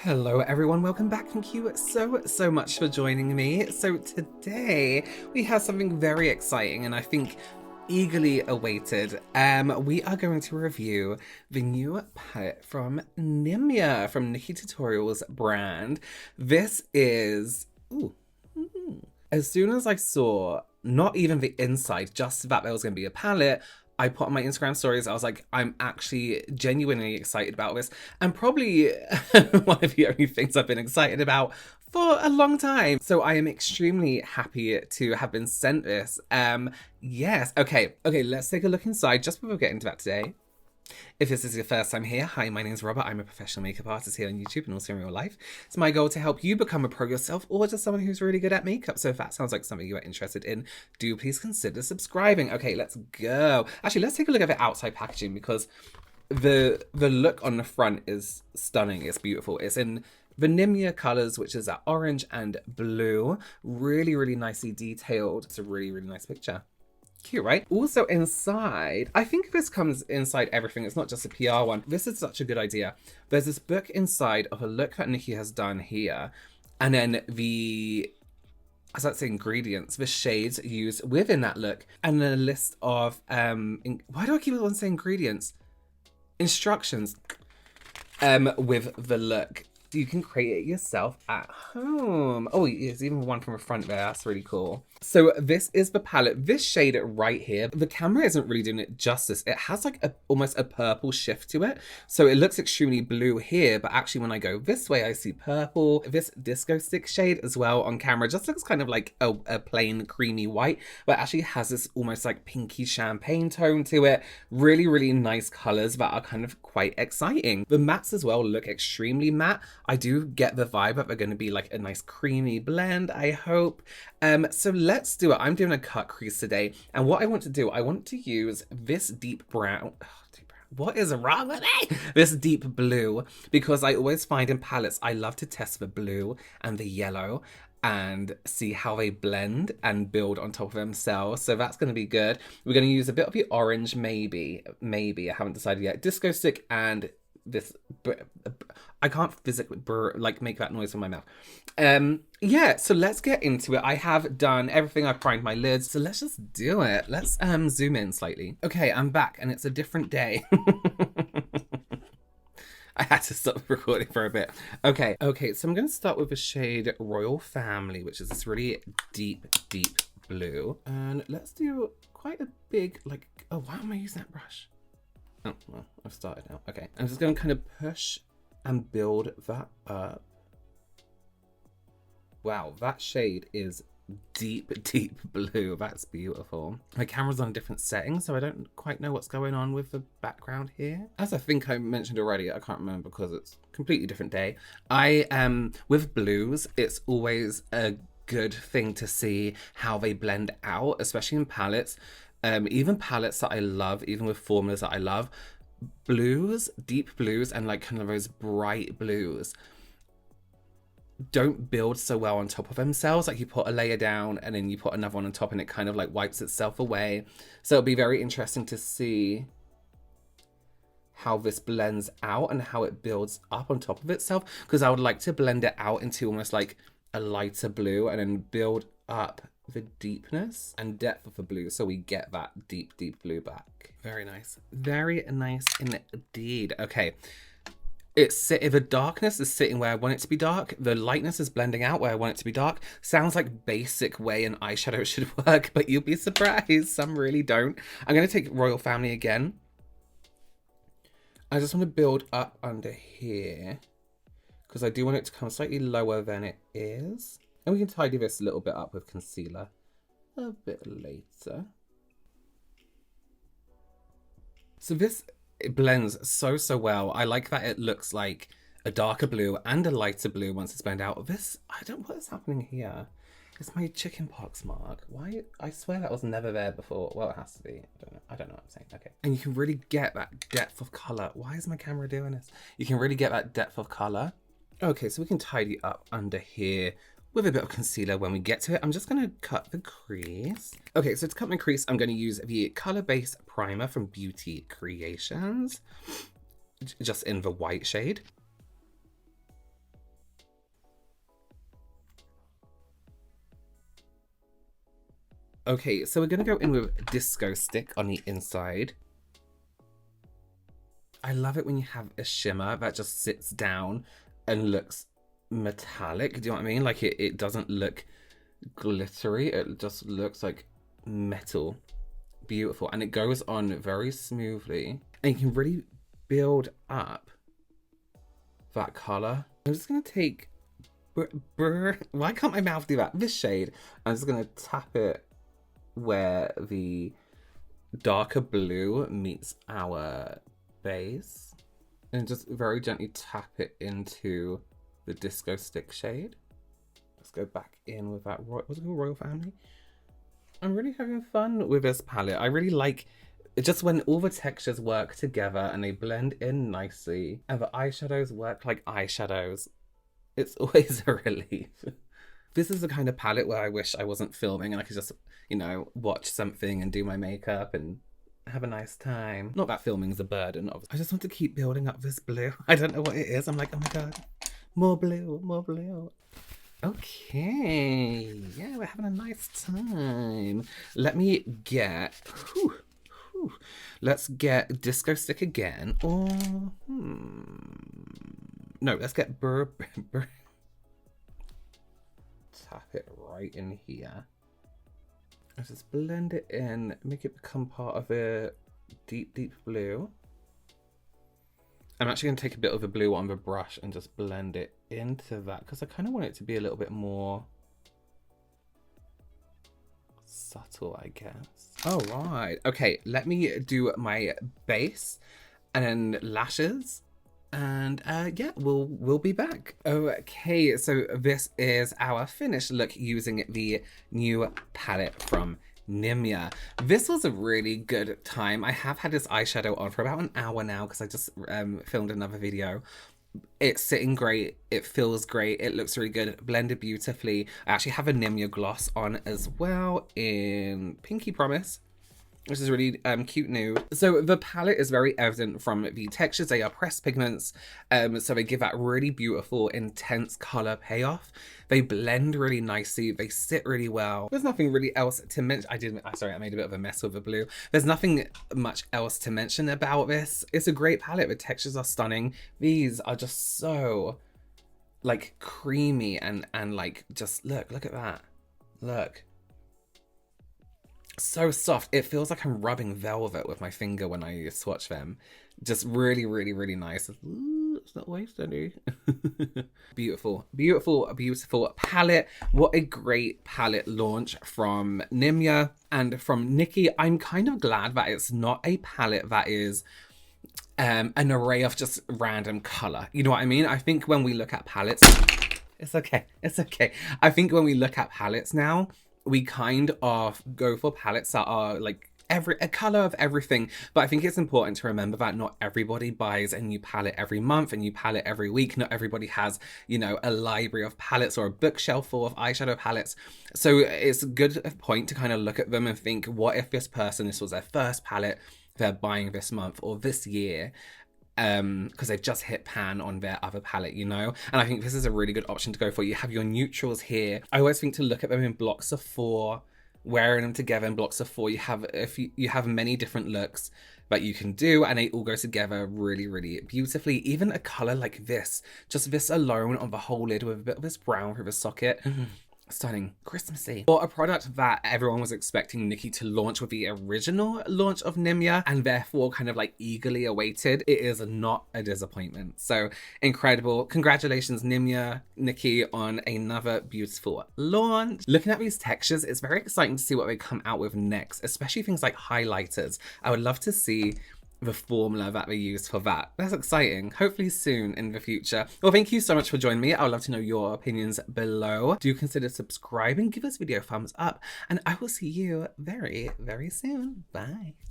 Hello everyone, welcome back. Thank you so much for joining me. So today we have something very exciting and I think eagerly awaited. We are going to review the new palette from Nimya, from Nikkie Tutorials brand. This is, as soon as I saw not even the inside, just that there was going to be a palette, I put on my Instagram stories, I was like, I'm actually genuinely excited about this. And probably one of the only things I've been excited about for a long time. So I am extremely happy to have been sent this. Yes, okay, let's take a look inside just before we get into that today. If this is your first time here, hi, my name is Robert. I'm a professional makeup artist here on YouTube and also in real life. It's my goal to help you become a pro yourself or just someone who's really good at makeup. So if that sounds like something you are interested in, do please consider subscribing. Okay, let's go. Actually, let's take a look at the outside packaging because the look on the front is stunning. It's beautiful. It's in the Nimya colors, which is that orange and blue. Really nicely detailed. It's a really nice picture. Cute, right? Also inside, I think this comes inside everything. It's not just a PR one. This is such a good idea. There's this book inside of a look that Nikkie has done here. And then ingredients, the shades used within that look. And then a list of, why do I keep on saying ingredients? Instructions with the look. You can create it yourself at home. Oh, there's even one from the front there. That's really cool. So this is the palette. This shade right here, the camera isn't really doing it justice. It has like almost a purple shift to it. So it looks extremely blue here, but actually when I go this way, I see purple. This disco stick shade as well on camera just looks kind of like a plain creamy white, but actually has this almost like pinky champagne tone to it. Really nice colors that are kind of quite exciting. The mattes as well look extremely matte. I do get the vibe that they're going to be like a nice creamy blend, I hope. So let's do it. I'm doing a cut crease today. And what I want to do, I want to use this deep brown. What is wrong with me? This deep blue, because I always find in palettes, I love to test the blue and the yellow and see how they blend and build on top of themselves. So that's going to be good. We're going to use a bit of the orange, maybe. I haven't decided yet. Disco stick and this, I can't physically make that noise from my mouth. Yeah, so let's get into it. I have done everything. I've primed my lids, so let's just do it. Let's zoom in slightly. Okay, I'm back and it's a different day. I had to stop recording for a bit. Okay, so I'm going to start with the shade Royal Family, which is this really deep blue. And let's do quite a big, oh, why am I using that brush? Oh, well, I've started now. Okay, I'm just going to kind of push and build that up. Wow, that shade is deep blue. That's beautiful. My camera's on a different setting, so I don't quite know what's going on with the background here. As I think I mentioned already, I can't remember because it's a completely different day. With blues, it's always a good thing to see how they blend out, especially in palettes. Even palettes that I love, even with formulas that I love, blues, deep blues, and like kind of those bright blues don't build so well on top of themselves. Like you put a layer down and then you put another one on top and it kind of like wipes itself away. So it'll be very interesting to see how this blends out and how it builds up on top of itself, because I would like to blend it out into almost like a lighter blue and then build up the deepness and depth of the blue so we get that deep blue back. Very nice indeed. Okay, the darkness is sitting where I want it to be dark, the lightness is blending out where I want it to be dark. Sounds like basic way an eyeshadow should work, but you'll be surprised, some really don't. I'm going to take Royal Family again. I just want to build up under here because I do want it to come slightly lower than it is. And we can tidy this a little bit up with concealer a bit later. So it blends so well. I like that it looks like a darker blue and a lighter blue once it's blended out. What is happening here? It's my chicken pox mark. Why? I swear that was never there before. Well, it has to be. I don't know what I'm saying. Okay. And you can really get that depth of color. Why is my camera doing this? You can really get that depth of color. Okay, so we can tidy up under here with a bit of concealer when we get to it. I'm just going to cut the crease. Okay, so to cut my crease, I'm going to use the Color Base Primer from Beauty Creations, just in the white shade. Okay, so we're gonna go in with Disco Stick on the inside. I love it when you have a shimmer that just sits down and looks metallic. Do you know what I mean? Like it doesn't look glittery. It just looks like metal. Beautiful. And it goes on very smoothly. And you can really build up that color. I'm just gonna take, why can't my mouth do that? This shade. I'm just gonna tap it where the darker blue meets our base, and just very gently tap it into the Disco Stick shade. Let's go back in with that, what's it called, Royal Family? I'm really having fun with this palette. I really like just when all the textures work together and they blend in nicely, and the eyeshadows work like eyeshadows. It's always a relief. This is the kind of palette where I wish I wasn't filming and I could just, you know, watch something and do my makeup and have a nice time. Not that filming's a burden, obviously. I just want to keep building up this blue. I don't know what it is. I'm like, oh my God, more blue, more blue. Okay, yeah, we're having a nice time. Let me get, let's get Disco Stick again. Or, no, let's get tap it right in here. Let's just blend it in, make it become part of a deep, deep blue. I'm actually going to take a bit of the blue on the brush and just blend it into that because I kind of want it to be a little bit more subtle, I guess. All right. Okay, let me do my base and then lashes. And yeah, we'll be back. Okay, so this is our finished look using the new palette from Nimya. This was a really good time. I have had this eyeshadow on for about an hour now because I just filmed another video. It's sitting great, it feels great, it looks really good, blended beautifully. I actually have a Nimya gloss on as well in Pinky Promise, which is really cute nude. So the palette is very evident from the textures. They are pressed pigments, so they give that really beautiful, intense color payoff. They blend really nicely. They sit really well. There's nothing really else to mention. Sorry, I made a bit of a mess with the blue. There's nothing much else to mention about this. It's a great palette. The textures are stunning. These are just so like creamy and like just look at that. Look. So soft. It feels like I'm rubbing velvet with my finger when I swatch them. Just really, really, really nice. Ooh, it's not wasted. Beautiful, beautiful, beautiful palette. What a great palette launch from Nimya and from Nikkie. I'm kind of glad that it's not a palette that is an array of just random color. You know what I mean? I think when we look at palettes, it's okay. It's okay. I think when we look at palettes now, we kind of go for palettes that are like a color of everything. But I think it's important to remember that not everybody buys a new palette every month, a new palette every week. Not everybody has, you know, a library of palettes or a bookshelf full of eyeshadow palettes. So it's a good point to kind of look at them and think, what if this was their first palette they're buying this month or this year? Because they've just hit pan on their other palette, you know? And I think this is a really good option to go for. You have your neutrals here. I always think to look at them in blocks of 4, wearing them together in blocks of 4. You have many different looks that you can do, and they all go together really, really beautifully. Even a color like this, just this alone on the whole lid with a bit of this brown through the socket. Stunning, Christmassy. For a product that everyone was expecting Nikkie to launch with the original launch of Nimya and therefore kind of like eagerly awaited, it is not a disappointment. So incredible. Congratulations Nimya, Nikkie, on another beautiful launch. Looking at these textures, it's very exciting to see what they come out with next, especially things like highlighters. I would love to see the formula that they use for that. That's exciting. Hopefully soon in the future. Well, thank you so much for joining me. I would love to know your opinions below. Do consider subscribing, give this video a thumbs up, and I will see you very, very soon. Bye.